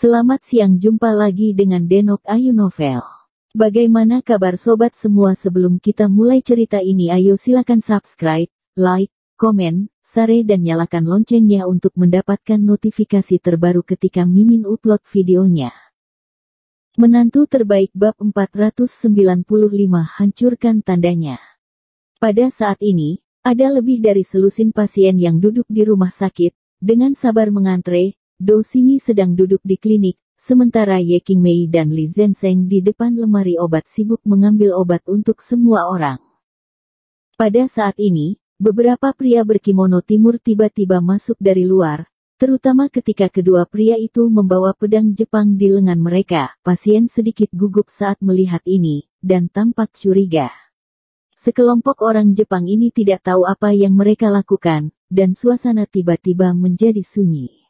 Selamat siang, jumpa lagi dengan Denok Ayu Novel. Bagaimana kabar sobat semua? Sebelum kita mulai cerita ini, ayo silakan subscribe, like, komen, share dan nyalakan loncengnya untuk mendapatkan notifikasi terbaru ketika Mimin upload videonya. Menantu terbaik bab 495 hancurkan tandanya. Pada saat ini, ada lebih dari selusin pasien yang duduk di rumah sakit, dengan sabar mengantre. Do Xingyi sedang duduk di klinik, sementara Ye Qingmei dan Li Zhensheng di depan lemari obat sibuk mengambil obat untuk semua orang. Pada saat ini, beberapa pria berkimono timur tiba-tiba masuk dari luar, terutama ketika kedua pria itu membawa pedang Jepang di lengan mereka. Pasien sedikit gugup saat melihat ini, dan tampak curiga. Sekelompok orang Jepang ini tidak tahu apa yang mereka lakukan, dan suasana tiba-tiba menjadi sunyi.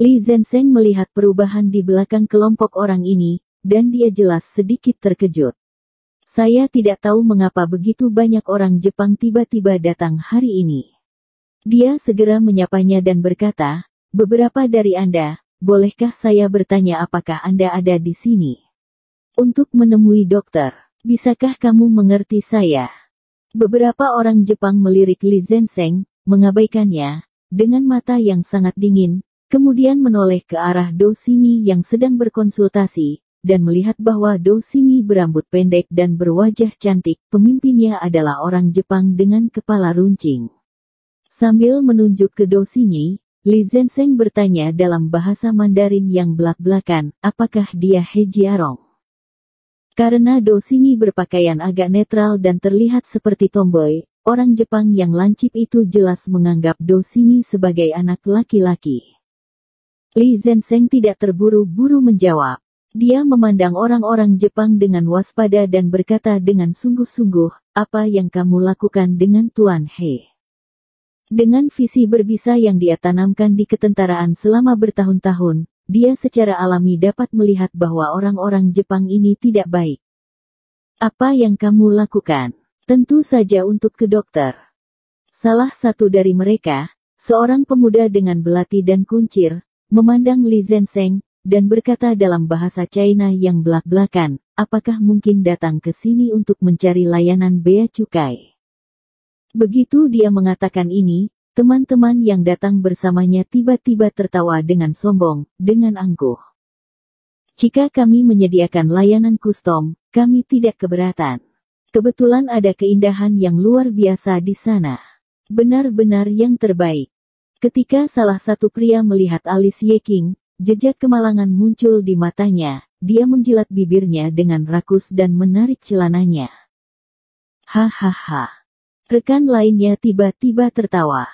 Li Zhensheng melihat perubahan di belakang kelompok orang ini, dan dia jelas sedikit terkejut. Saya tidak tahu mengapa begitu banyak orang Jepang tiba-tiba datang hari ini. Dia segera menyapanya dan berkata, beberapa dari Anda, bolehkah saya bertanya apakah Anda ada di sini? Untuk menemui dokter, bisakah kamu mengerti saya? Beberapa orang Jepang melirik Li Zhensheng, mengabaikannya, dengan mata yang sangat dingin. Kemudian menoleh ke arah Do Xingyi yang sedang berkonsultasi, dan melihat bahwa Do Xingyi berambut pendek dan berwajah cantik. Pemimpinnya adalah orang Jepang dengan kepala runcing. Sambil menunjuk ke Do Xingyi, Li Zhensheng bertanya dalam bahasa Mandarin yang belak-belakan, apakah dia He Jiarong? Karena Do Xingyi berpakaian agak netral dan terlihat seperti tomboy, orang Jepang yang lancip itu jelas menganggap Do Xingyi sebagai anak laki-laki. Li Zhensheng tidak terburu-buru menjawab. Dia memandang orang-orang Jepang dengan waspada dan berkata dengan sungguh-sungguh, apa yang kamu lakukan dengan Tuan He? Dengan visi berbisa yang dia tanamkan di ketentaraan selama bertahun-tahun, dia secara alami dapat melihat bahwa orang-orang Jepang ini tidak baik. Apa yang kamu lakukan? Tentu saja untuk ke dokter. Salah satu dari mereka, seorang pemuda dengan belati dan kuncir, memandang Li Zhensheng, dan berkata dalam bahasa China yang belak-belakan, apakah mungkin datang ke sini untuk mencari layanan bea cukai? Begitu dia mengatakan ini, teman-teman yang datang bersamanya tiba-tiba tertawa dengan sombong, dengan angkuh. Jika kami menyediakan layanan kustom, kami tidak keberatan. Kebetulan ada keindahan yang luar biasa di sana. Benar-benar yang terbaik. Ketika salah satu pria melihat alis Ye Qing, jejak kemalangan muncul di matanya, dia menjilat bibirnya dengan rakus dan menarik celananya. Hahaha. Rekan lainnya tiba-tiba tertawa.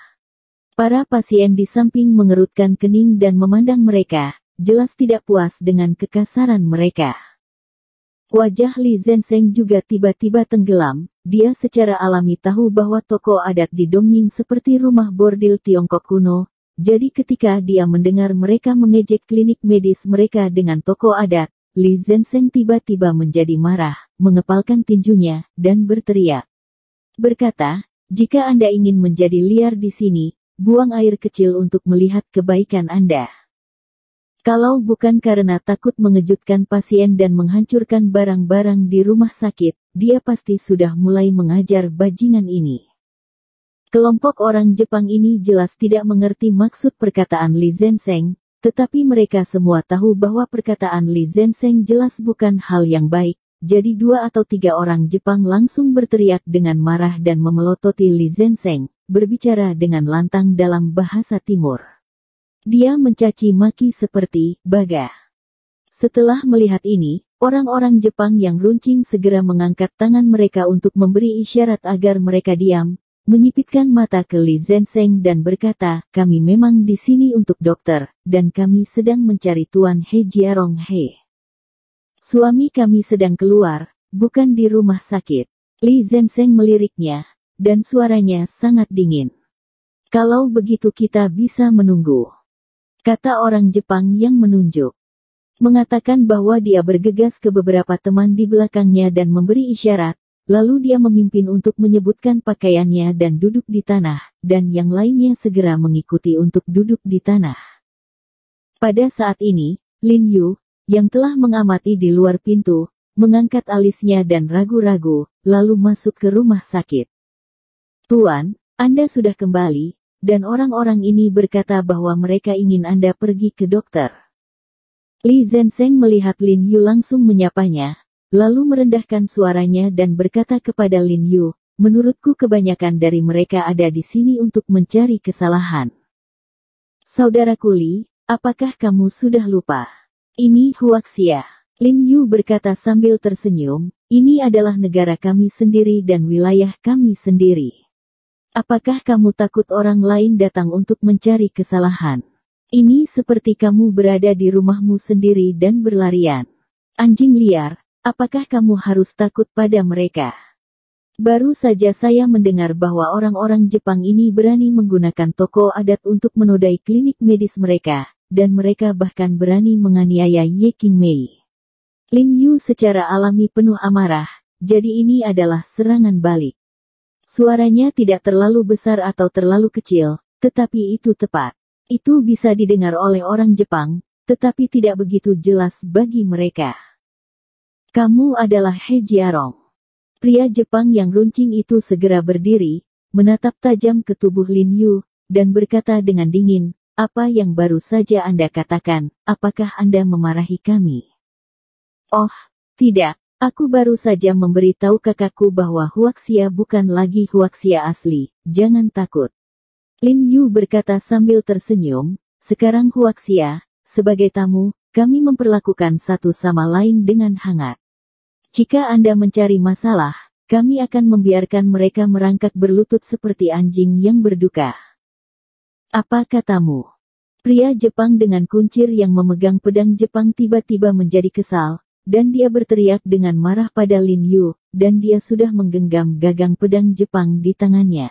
Para pasien di samping mengerutkan kening dan memandang mereka, jelas tidak puas dengan kekasaran mereka. Wajah Li Zhensheng juga tiba-tiba tenggelam. Dia secara alami tahu bahwa toko adat di Dongying seperti rumah bordil Tiongkok kuno. Jadi ketika dia mendengar mereka mengejek klinik medis mereka dengan toko adat, Li Zhensheng tiba-tiba menjadi marah, mengepalkan tinjunya, dan berteriak. Berkata, jika Anda ingin menjadi liar di sini, buang air kecil untuk melihat kebaikan Anda. Kalau bukan karena takut mengejutkan pasien dan menghancurkan barang-barang di rumah sakit, dia pasti sudah mulai mengajar bajingan ini. Kelompok orang Jepang ini jelas tidak mengerti maksud perkataan Li Zhensheng, tetapi mereka semua tahu bahwa perkataan Li Zhensheng jelas bukan hal yang baik, jadi 2 atau 3 orang Jepang langsung berteriak dengan marah dan memelototi Li Zhensheng, berbicara dengan lantang dalam bahasa timur. Dia mencaci maki seperti baga. Setelah melihat ini, orang-orang Jepang yang runcing segera mengangkat tangan mereka untuk memberi isyarat agar mereka diam, menyipitkan mata ke Li Zhensheng dan berkata, kami memang di sini untuk dokter, dan kami sedang mencari Tuan He Jiarong He. Suami kami sedang keluar, bukan di rumah sakit. Li Zhensheng meliriknya, dan suaranya sangat dingin. Kalau begitu kita bisa menunggu. Kata orang Jepang yang menunjuk. Mengatakan bahwa dia bergegas ke beberapa teman di belakangnya dan memberi isyarat, lalu dia memimpin untuk menyebutkan pakaiannya dan duduk di tanah, dan yang lainnya segera mengikuti untuk duduk di tanah. Pada saat ini, Lin Yu, yang telah mengamati di luar pintu, mengangkat alisnya dan ragu-ragu, lalu masuk ke rumah sakit. Tuan, Anda sudah kembali, dan orang-orang ini berkata bahwa mereka ingin Anda pergi ke dokter. Li Zhensheng melihat Lin Yu langsung menyapanya, lalu merendahkan suaranya dan berkata kepada Lin Yu, menurutku kebanyakan dari mereka ada di sini untuk mencari kesalahan. Saudaraku Li, apakah kamu sudah lupa? Ini Huaxia. Lin Yu berkata sambil tersenyum, ini adalah negara kami sendiri dan wilayah kami sendiri. Apakah kamu takut orang lain datang untuk mencari kesalahan? Ini seperti kamu berada di rumahmu sendiri dan berlarian. Anjing liar, apakah kamu harus takut pada mereka? Baru saja saya mendengar bahwa orang-orang Jepang ini berani menggunakan toko adat untuk menodai klinik medis mereka, dan mereka bahkan berani menganiaya Ye Qingmei. Lin Yu secara alami penuh amarah, jadi ini adalah serangan balik. Suaranya tidak terlalu besar atau terlalu kecil, tetapi itu tepat. Itu bisa didengar oleh orang Jepang, tetapi tidak begitu jelas bagi mereka. Kamu adalah He Jiarong. Pria Jepang yang runcing itu segera berdiri, menatap tajam ke tubuh Lin Yu, dan berkata dengan dingin, apa yang baru saja Anda katakan, apakah Anda memarahi kami? Oh, tidak, aku baru saja memberitahu kakakku bahwa Huaxia bukan lagi Huaxia asli, jangan takut. Lin Yu berkata sambil tersenyum, sekarang Huaxia, sebagai tamu, kami memperlakukan satu sama lain dengan hangat. Jika Anda mencari masalah, kami akan membiarkan mereka merangkak berlutut seperti anjing yang berduka. Apa katamu? Pria Jepang dengan kuncir yang memegang pedang Jepang tiba-tiba menjadi kesal, dan dia berteriak dengan marah pada Lin Yu, dan dia sudah menggenggam gagang pedang Jepang di tangannya.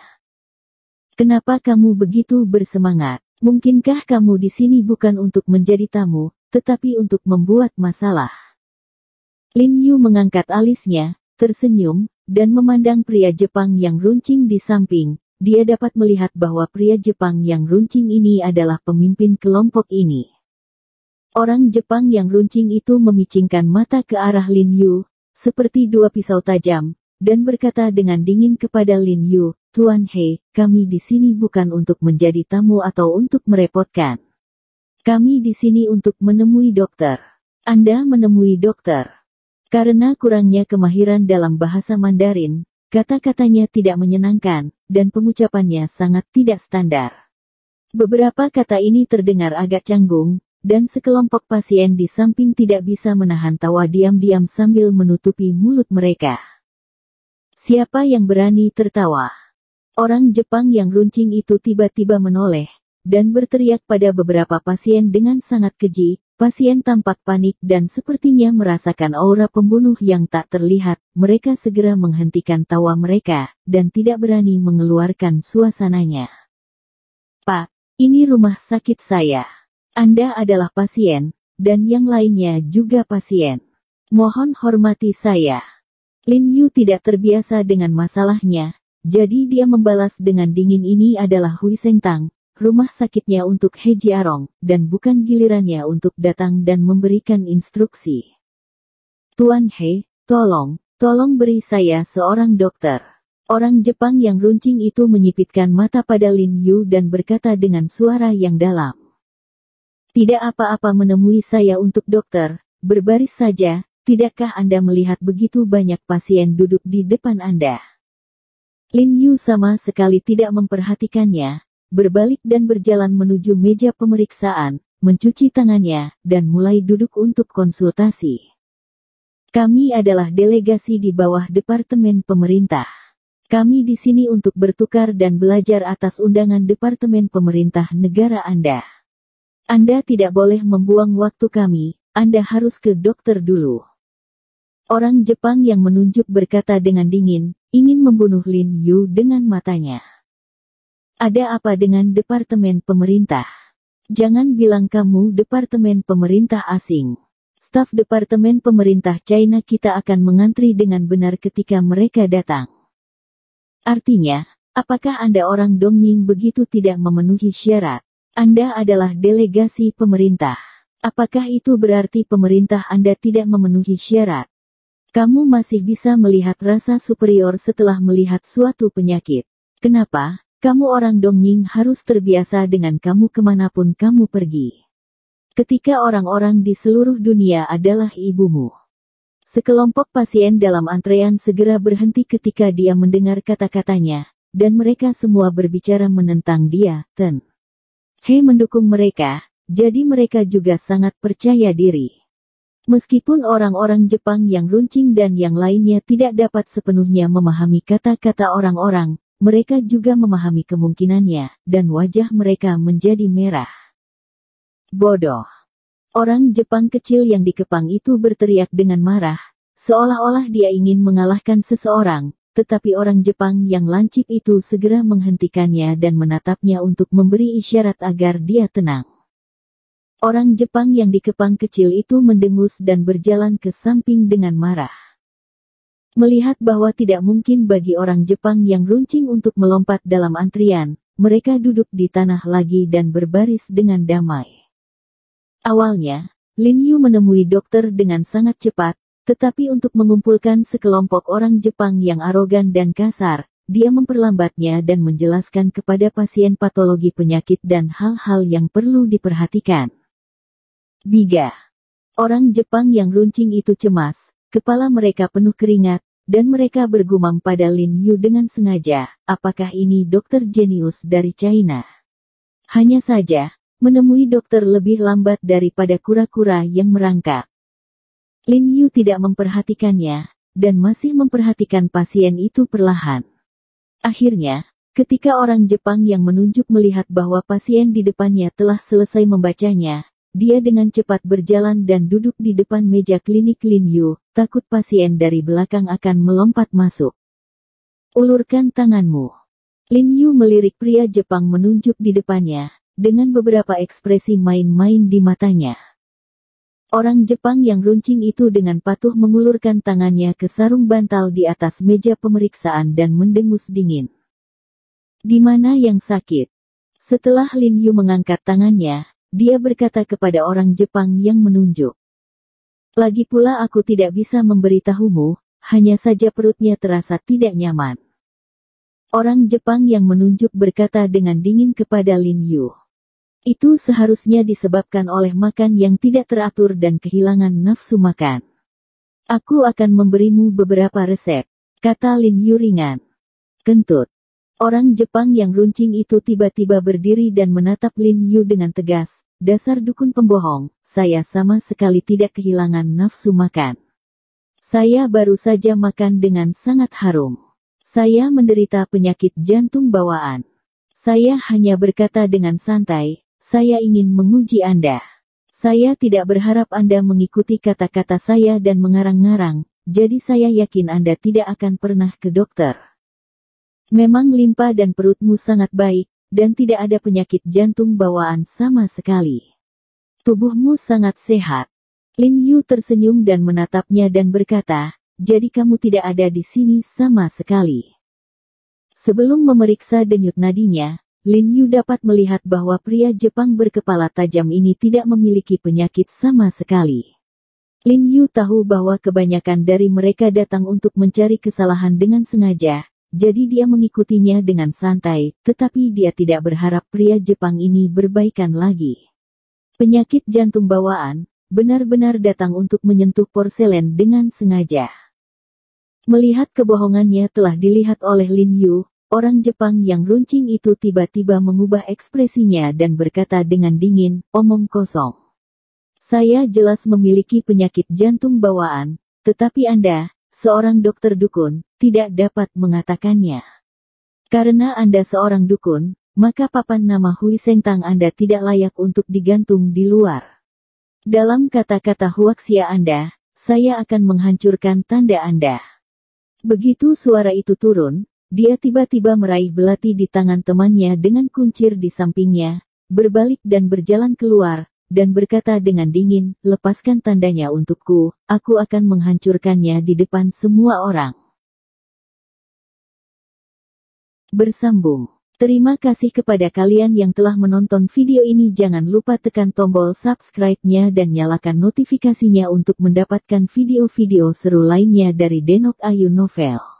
Kenapa kamu begitu bersemangat? Mungkinkah kamu di sini bukan untuk menjadi tamu, tetapi untuk membuat masalah? Lin Yu mengangkat alisnya, tersenyum, dan memandang pria Jepang yang runcing di samping. Dia dapat melihat bahwa pria Jepang yang runcing ini adalah pemimpin kelompok ini. Orang Jepang yang runcing itu memicingkan mata ke arah Lin Yu, seperti dua pisau tajam, dan berkata dengan dingin kepada Lin Yu, Tuan He, kami di sini bukan untuk menjadi tamu atau untuk merepotkan. Kami di sini untuk menemui dokter. Anda menemui dokter. Karena kurangnya kemahiran dalam bahasa Mandarin, kata-katanya tidak menyenangkan, dan pengucapannya sangat tidak standar. Beberapa kata ini terdengar agak canggung, dan sekelompok pasien di samping tidak bisa menahan tawa diam-diam sambil menutupi mulut mereka. Siapa yang berani tertawa? Orang Jepang yang runcing itu tiba-tiba menoleh, dan berteriak pada beberapa pasien dengan sangat keji. Pasien tampak panik dan sepertinya merasakan aura pembunuh yang tak terlihat. Mereka segera menghentikan tawa mereka, dan tidak berani mengeluarkan suasananya. Pak, ini rumah sakit saya. Anda adalah pasien, dan yang lainnya juga pasien. Mohon hormati saya. Lin Yu tidak terbiasa dengan masalahnya, jadi dia membalas dengan dingin, ini adalah Hui Seng Tang. Rumah sakitnya untuk He Jiarong, dan bukan gilirannya untuk datang dan memberikan instruksi. Tuan He, tolong beri saya seorang dokter. Orang Jepang yang runcing itu menyipitkan mata pada Lin Yu dan berkata dengan suara yang dalam. Tidak apa-apa menemui saya untuk dokter, berbaris saja, tidakkah Anda melihat begitu banyak pasien duduk di depan Anda? Lin Yu sama sekali tidak memperhatikannya. Berbalik dan berjalan menuju meja pemeriksaan, mencuci tangannya, dan mulai duduk untuk konsultasi. Kami adalah delegasi di bawah Departemen Pemerintah. Kami di sini untuk bertukar dan belajar atas undangan Departemen Pemerintah negara Anda. Anda tidak boleh membuang waktu kami, Anda harus ke dokter dulu. Orang Jepang yang menunjuk berkata dengan dingin, ingin membunuh Lin Yu dengan matanya. Ada apa dengan Departemen Pemerintah? Jangan bilang kamu Departemen Pemerintah asing. Staf Departemen Pemerintah China kita akan mengantri dengan benar ketika mereka datang. Artinya, apakah Anda orang Dongying begitu tidak memenuhi syarat? Anda adalah delegasi pemerintah. Apakah itu berarti pemerintah Anda tidak memenuhi syarat? Kamu masih bisa melihat rasa superior setelah melihat suatu penyakit. Kenapa? Kamu orang Dongying harus terbiasa dengan kamu kemanapun kamu pergi. Ketika orang-orang di seluruh dunia adalah ibumu. Sekelompok pasien dalam antrean segera berhenti ketika dia mendengar kata-katanya, dan mereka semua berbicara menentang dia. Ten He mendukung mereka, jadi mereka juga sangat percaya diri. Meskipun orang-orang Jepang yang runcing dan yang lainnya tidak dapat sepenuhnya memahami kata-kata orang-orang, mereka juga memahami kemungkinannya, dan wajah mereka menjadi merah. Bodoh. Orang Jepang kecil yang dikepang itu berteriak dengan marah, seolah-olah dia ingin mengalahkan seseorang, tetapi orang Jepang yang lancip itu segera menghentikannya dan menatapnya untuk memberi isyarat agar dia tenang. Orang Jepang yang dikepang kecil itu mendengus dan berjalan ke samping dengan marah. Melihat bahwa tidak mungkin bagi orang Jepang yang runcing untuk melompat dalam antrian, mereka duduk di tanah lagi dan berbaris dengan damai. Awalnya, Lin Yu menemui dokter dengan sangat cepat, tetapi untuk mengumpulkan sekelompok orang Jepang yang arogan dan kasar, dia memperlambatnya dan menjelaskan kepada pasien patologi penyakit dan hal-hal yang perlu diperhatikan. Biga. Orang Jepang yang runcing itu cemas, kepala mereka penuh keringat, dan mereka bergumam pada Lin Yu dengan sengaja, apakah ini dokter jenius dari China? Hanya saja, menemui dokter lebih lambat daripada kura-kura yang merangkak. Lin Yu tidak memperhatikannya, dan masih memperhatikan pasien itu perlahan. Akhirnya, ketika orang Jepang yang menunjuk melihat bahwa pasien di depannya telah selesai membacanya, dia dengan cepat berjalan dan duduk di depan meja klinik Lin Yu, takut pasien dari belakang akan melompat masuk. Ulurkan tanganmu. Lin Yu melirik pria Jepang menunjuk di depannya, dengan beberapa ekspresi main-main di matanya. Orang Jepang yang runcing itu dengan patuh mengulurkan tangannya ke sarung bantal di atas meja pemeriksaan dan mendengus dingin. Di mana yang sakit? Setelah Lin Yu mengangkat tangannya, dia berkata kepada orang Jepang yang menunjuk. Lagi pula aku tidak bisa memberitahumu, hanya saja perutnya terasa tidak nyaman. Orang Jepang yang menunjuk berkata dengan dingin kepada Lin Yu. Itu seharusnya disebabkan oleh makan yang tidak teratur dan kehilangan nafsu makan. Aku akan memberimu beberapa resep, kata Lin Yu ringan. Kentut. Orang Jepang yang runcing itu tiba-tiba berdiri dan menatap Lin Yu dengan tegas. Dasar dukun pembohong, saya sama sekali tidak kehilangan nafsu makan. Saya baru saja makan dengan sangat harum. Saya menderita penyakit jantung bawaan. Saya hanya berkata dengan santai, saya ingin menguji Anda. Saya tidak berharap Anda mengikuti kata-kata saya dan mengarang-ngarang, jadi saya yakin Anda tidak akan pernah ke dokter. Memang limpa dan perutmu sangat baik, dan tidak ada penyakit jantung bawaan sama sekali. Tubuhmu sangat sehat. Lin Yu tersenyum dan menatapnya dan berkata, jadi kamu tidak ada di sini sama sekali. Sebelum memeriksa denyut nadinya, Lin Yu dapat melihat bahwa pria Jepang berkepala tajam ini tidak memiliki penyakit sama sekali. Lin Yu tahu bahwa kebanyakan dari mereka datang untuk mencari kesalahan dengan sengaja, jadi dia mengikutinya dengan santai, tetapi dia tidak berharap pria Jepang ini berbaikan lagi. Penyakit jantung bawaan, benar-benar datang untuk menyentuh porselen dengan sengaja. Melihat kebohongannya telah dilihat oleh Lin Yu, orang Jepang yang runcing itu tiba-tiba mengubah ekspresinya dan berkata dengan dingin, omong kosong. Saya jelas memiliki penyakit jantung bawaan, tetapi Anda, seorang dokter dukun, tidak dapat mengatakannya. Karena Anda seorang dukun, maka papan nama Hui Sengtang Anda tidak layak untuk digantung di luar. Dalam kata-kata huaksia Anda, saya akan menghancurkan tanda Anda. Begitu suara itu turun, dia tiba-tiba meraih belati di tangan temannya dengan kuncir di sampingnya, berbalik dan berjalan keluar, dan berkata dengan dingin, lepaskan tandanya untukku, aku akan menghancurkannya di depan semua orang. Bersambung. Terima kasih kepada kalian yang telah menonton video ini. Jangan lupa tekan tombol subscribe-nya dan nyalakan notifikasinya untuk mendapatkan video-video seru lainnya dari Denok Ayu Novel.